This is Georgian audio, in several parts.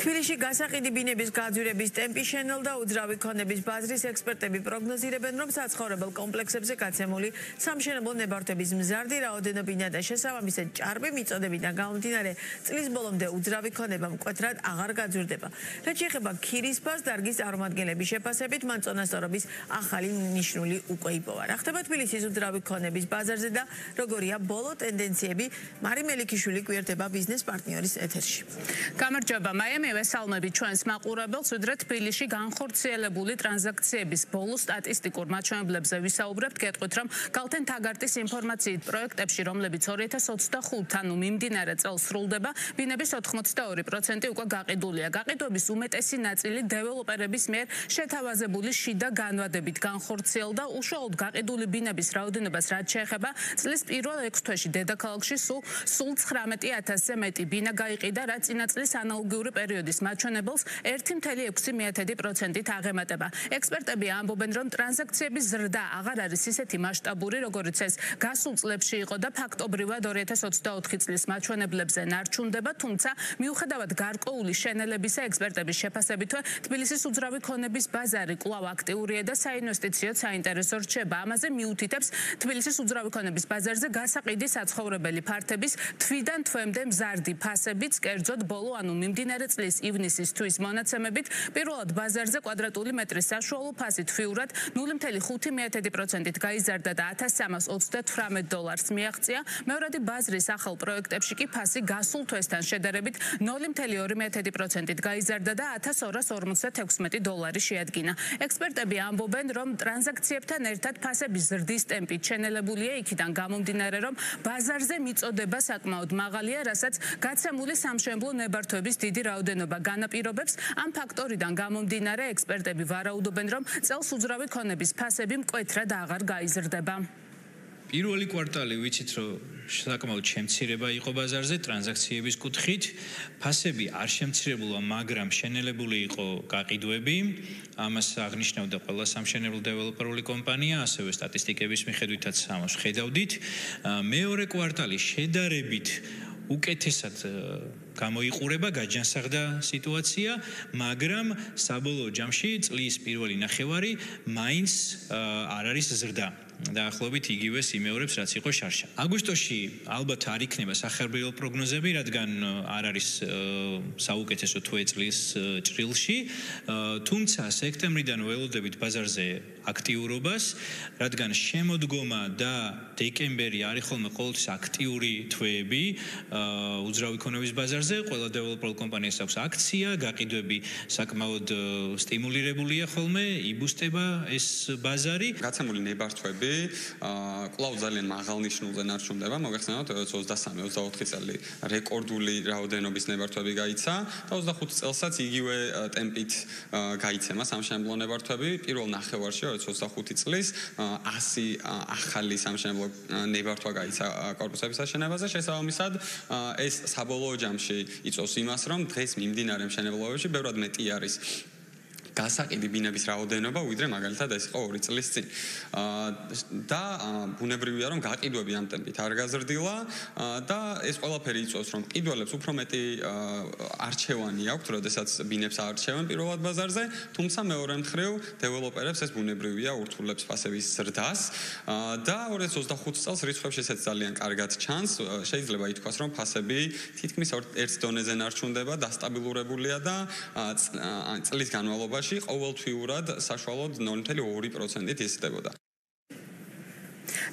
თბილისში გასაყიდი ბინების გაძვირების ტემპი შენელდა. უძრავი ქონების ბაზრის ექსპერტები პროგნოზირებენ, რომ საცხოვრებელ კომპლექსებზე გაცემული სამშენებლო ნებართვების მზარდი რაოდენობა და შესაბამისად ჭარბი მიწოდებიდან გამომდინარე წლის ბოლომდე უძრავი ქონება მკვეთრად აღარ გაძვირდება. რაც შეეხება ქირისფას დარგის წარმომადგენლების შეფასებით, მან წონასწორობის ახალი ნიშნული უკვე იპოვა. რა ხდება თბილისის უძრავი ქონების ბაზარზე და როგორია ბოლო ტენდენციები? მარი მელიქიშვილი გვერდება ბიზნეს პარტნიორის ეთერში. გამარჯობა, მაიამი ვესალმები ჩვენს მაყურებელს, ვიდრე თბილისში განხორციელებული ტრანზაქციების ბოლო სტატისტიკურ მაჩვენებლებზე ვისაუბრებთ, გეტყვით, რომ კალთენ თაგარტის ინფორმაციით პროექტებში, რომლებიც 2025 ანუ მიმდინარე წელს სრულდება, ბინების 82% უკვე გაყიდულია. გაყიდვების უმეტესი ნაწილი დეველოპერების მიერ შეთავაზებული შიდა განვადებით განხორციელდა. უშუალოდ გაყიდული ბინების რაოდენობას რაც შეეხება, წლის პირველ 6 თვეში დედაქალაქში სულ 19,000-ზე მეტი ბინა გაიყიდა, რაც წინა წლის ანალოგიური პერიოდის მაჩვენებელს 1,6%-ით აღემატება. ექსპერტები ამბობენ, რომ ტრანზაქციების ზრდა აღარ არის ისეთი მასშტაბური, როგორც ეს გასულ წლებში იყო და ფაქტობრივად 2024 წლის მაჩვენებლებზე ნარჩუნდება, თუმცა მიუხედავად გარკვეული შენელებისა, ექსპერტების შეფასებითვე თბილისის უძრავი ქონების ბაზარი კვლავ აქტიურია და საინვესტიციო საინტერესო რჩება. ამაზე მიუთითებს თბილისის უძრავი ქონების ბაზარზე გასაყიდი საცხოვრებელი ფართების თვიდან თვემდე მზარდი ფასებიც, კერძოდ ბოლო ანუ მიმდინარე წლის ივნისის თვის მონაცემებით, პირველად ბაზარზე კვადრატული მეტრის საშუალო ფასი თვიურად 0,5%-ით გაიზარდა და $1,328 მიაღწია. მეორადი ბაზრის ახალ პროექტებში კი ფასი გასულ თვესთან შედარებით 0,2%-ით გაიზარდა და $1,256 შეადგინა. ექსპერტები ამბობენ, რომ ტრანზაქციებთან ერთად ფასების ზრდის ტემპი ჩენელებულია, იქიდან გამომდინარე, რომ ბაზარზე მიწოდება საკმაოდ მაღალია, რასაც გაცემული სამშენებლო ნებართვების დიდი რაოდენობა განაპირობებს. ამ ფაქტორიდან გამომდინარე, ექსპერტები ვარაუდობენ, რომ წელს უძრავი ქონების ფასები მკვეთრად აღარ გაიზრდება. პირველი კვარტალი ვიცით, რომ საკმაოდ შემცირება იყო ბაზარზე ტრანზაქციების კუთხით. ფასები არ შემცირებულა, მაგრამ შენელებული იყო გაყიდვები. ამას აღნიშნავდა ყველა სამშენებლო დეველოპერული კომპანია, ასევე სტატისტიკების მიხედვითაც ამას ხედავდით. მეორე კვარტალი შედარებით უკეთესად გამოიყურება, გაჯანსაღდა სიტუაცია, მაგრამ საბოლოო ჯამში წლის პირველი ნახევარი მაინც არ არის ზრდა. დაახლოებით იგივე იმეორებს, რაც იყო შარშა. აგვისტოში ალბათ არ იქნება სახარბიელო პროგნოზები, რადგან არ არის საუკეთესო თვე წლის ჭრილში, თუმცა სექტემბრიდან ველოდებით ბაზარზე აქტიურობას, რადგან შემოდგომა და დეკემბერი არის ხოლმე ყოველთვის აქტიური თვეები უძრავი ქონების ბაზარზე. ყველა დეველოპერულ კომპანიას აქვს აქცია, გაყიდვები საკმაოდ სტიმულირებულია ხოლმე, იბუსტება ეს ბაზარი. გაცემული ნებართვები კვლავ ძალიან მაღალ ნიშნულზე ნარჩუნდება. მოგეხსენებათ 23-24 წელი რეკორდული რაოდენობის ნებართვები გაიცა და 25 წელსაც იგივე ტემპით გაიცემა სამშენებლო ნებართვები. პირველ ნახევარში 2025 წლის 100 ახალი სამშენებლო ნებართვა გაიცა კორპუსების აშენებაზე. შესაბამისად, ეს საბოლოო ჯამში იწვევს იმას, რომ დღეს მიმდინარე მშენებლობებში ბევრად მეტი არის გასაყიდი ბინების რაოდენობა, ვიდრე მაგალითად ეს იყო 2 წლის წინ. და ბუნებრივია, რომ გაყიდვები ამ ტემპით არ გაზრდილა და ეს ყველაფერი იწვევს, რომ ყიდველებს უფრო მეტი არჩევანი აქვთ, როდესაც ბინებს აარჩევენ პირველად ბაზარზე, თუმცა მეორე მხრივ დეველოპერებს ეს ბუნებრივია ურთულებს ფასების ზრდას და 2025 წელს რიცხვებში ესეც ძალიან კარგად ჩანს. შეიძლება ითქვას, რომ ფასები თითქმის ერთ დონეზე ნარჩუნდება, დასტაბილურებულია და წლის განმავლობაში ყოველთვიურად საშუალოდ 0,2%-ით იზრდებოდა.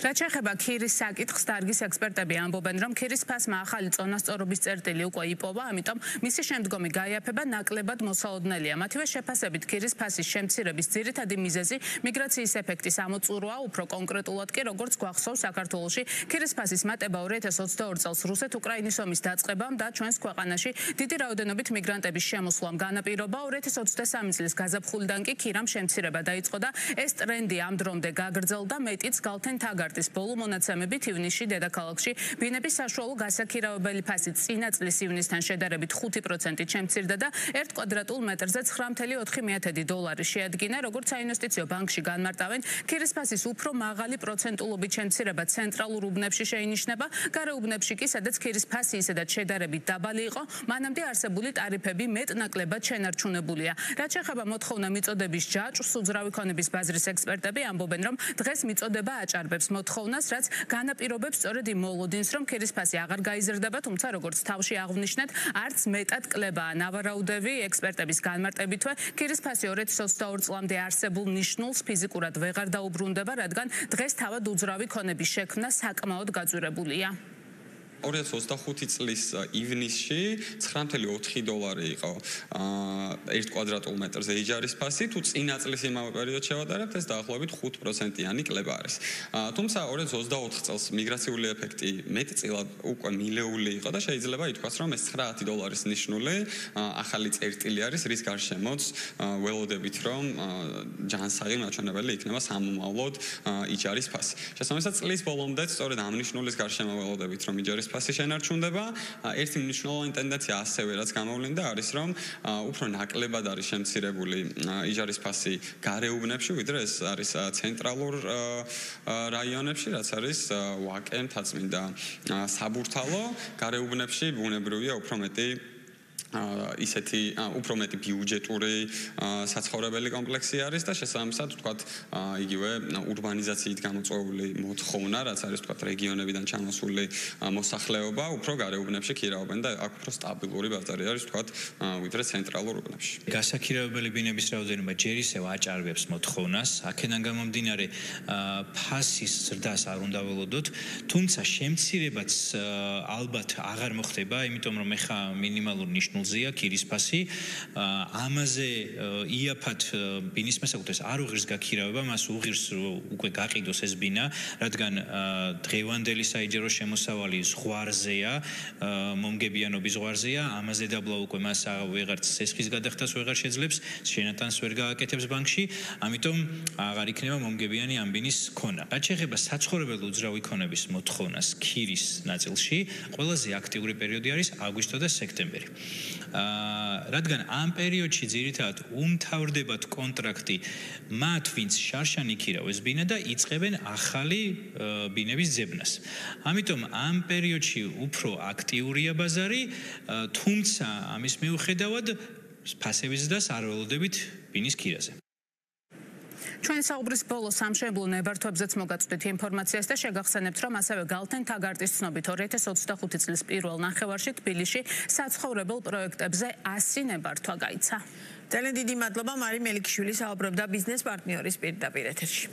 რაც შეეხება ქირის საკითხს, დარგის ექსპერტები ამბობენ, რომ ქირის ფასმა ახალი წონასწორობის წერტილი უკვე იპოვა, ამიტომ მისი შემდგომი გაიაფება ნაკლებად მოსალოდნელია. მათივე შეფასებით, ქირის ფასის შემცირების ძირითადი მიზეზი მიგრაციის ეფექტის ამოწურვაა, უფრო კონკრეტულად კი, როგორც გვახსოვს, საქართველოში ქირის ფასის მატება 2022 წელს რუსეთ-უკრაინის ომის დაწყებამ და ჩვენს ქვეყანაში დიდი რაოდენობით მიგრანტების შემოსვლამ განაპირობა. 2023 წლის გაზაფხულიდან კი ქირამ შემცირება დაიწყო და ეს ტრენდი ამ დრომდე გაგრძელდა, მეტიც კალთენ თაგარტ სტანდარტის ბოლო მონაცემებით ივნისში დედაქალაქში ბინების საშუალო გასაქირავებელი ფასი წინა წლის ივნისთან შედარებით 5%-ით შემცირდა და 1 კვადრატულ მეტრზე $9.4 შეადგინა, როგორც საინვესტიციო ბანკში განმარტავენ. ქირის ფასის უფრო მაღალი პროცენტულობით შემცირება ცენტრალურ უბნებში შეინიშნება, გარე უბნებში კი, სადაც ქირის ფასი ისედაც შედარებით დაბალი იყო, მანამდე არსებული ტარიფები მეტნაკლებად შენარჩუნებულია. რაც ეხება მოთხოვნა მიწოდების ჯაჭვს, უძრავი ქონების ბაზრის ექსპერტები ამბობენ, რომ დღეს მიწოდება აჭარბებს მოთხოვნას, რაც განაპირობებს სწორედ იმ მოლოდინს, რომ ქირის ფასი აღარ გაიზრდება, თუმცა როგორც თავში აღვნიშნეთ, არც მეტად კლებაა. ნავარაუდევი ექსპერტების განმარტებითვე, ქირის ფასი 2022 წლამდე არსებულ ნიშნულს ფიზიკურად ვეღარ დაუბრუნდება, რადგან დღეს თავად უძრავი ქონების შექმნა საკმაოდ გაძვირებულია. 2025 წლის ივნისში $9.4 იყო 1 კვადრატულ მეტრზე იჯარის ფასი, თუ წინა წლის იმავე პერიოდში შევადარებთ, ეს დაახლოებით 5%-იანი კლება არის. თუმცა 2024 წელს მიგრაციული ეფექტი მეტწილად უკვე მილეული იყო და შეიძლება ითქვას, რომ ეს $9 ნიშნული ახალი წერტილი არის, რის გარშემოც ველოდებით, რომ ჯანსაღი მაჩვენებელი იქნება სამომავლოდ იჯარის ფასი. შესაბამისად, წლის ბოლომდე სწორედ ამ ნიშნულის გარშემო ველოდებით, რომ იჯარის ფასი შენარჩუნდება. ერთი მნიშვნელოვანი ტენდენცია ასევე რაც გამოვლინდა არის, რომ უფრო ნაკლებად არის შემცირებული იჯარის ფასი გარე უბნებში, ვიდრე ეს არის ცენტრალურ რაიონებში, რაც არის ვაკე, მთაწმინდა საბურთალო. გარე უბნებში ბუნებრივია უფრო მეტი უფრო მეტი ბიუჯეტური საცხოვრებელი კომპლექსი არის და შესაბამისად ვთქვათ იგივე ურბანიზაციით გამოწვეული მოთხოვნა, რაც არის ვთქვათ რეგიონებიდან ჩამოსული მოსახლეობა, უფრო გარე უბნებში ქირავენ და აქ უფრო სტაბილური ბაზარი არის ვთქვათ ვიდრე ცენტრალურ უბნებში. გასაქირავებელი ბინების რაოდენობა ჯერ ისევ აჭარბებს მოთხოვნას, აქედან გამომდინარე ფასის ზრდას არ უნდა ველოდოთ, თუმცა შემცირებაც ალბათ აღარ მოხდება, იმიტომ რომ ეხა მინიმალური ნიშნულზეა ქირის ფასი. ამაზე იაფად ბინის მესაკუთრეს არ უღირს გაქირავება, მას უღირს უკვე გაყიდოს ეს ბინა, რადგან დღევანდელი საიჯარო შემოსავალი ზღვარზეა, მომგებიანობის ზღვარზეა, ამაზე დაბლა უკვე მას ვეღარც სესხის გადახდას ვეღარ შეძლებს, შენატანს ვერ გააკეთებს ბანკში, ამიტომ აღარ იქნება მომგებიანი ამ ბინის ქონა. რაც შეეხება საცხოვრებელ უძრავი ქონების მოთხოვნას ქირის ნაწილში, ყველაზე აქტიური პერიოდი არის აგვისტო და სექტემბერი. რადგან ამ პერიოდში ძირითადად უმთავრდებათ კონტრაქტი მათ, ვინც შარშანი ქირავეს ბინა და იწყებენ ახალი ბინების ძებნას. ამიტომ ამ პერიოდში უფრო აქტიურია ბაზარი, თუმცა ამის მიუხედავად ფასების ზრდას არ ველოდებით ბინის ქირაზე. ჩვენ საუბრის ბოლოს სამშენებლო ნებართვებზეც მოგაწვდით ინფორმაციას და შეგახსენებთ, რომ ასევე გალთენ თაგარტის ცნობით 2025 წლის პირველ ნახევარში თბილისში საცხოვრებელ პროექტებზე 100 ნებართვა გაიცა. ძალიან დიდი მადლობა, მარი მელიქიშვილი საუბრობდა ბიზნეს პარტნიორის პირდაპირ ეთერში.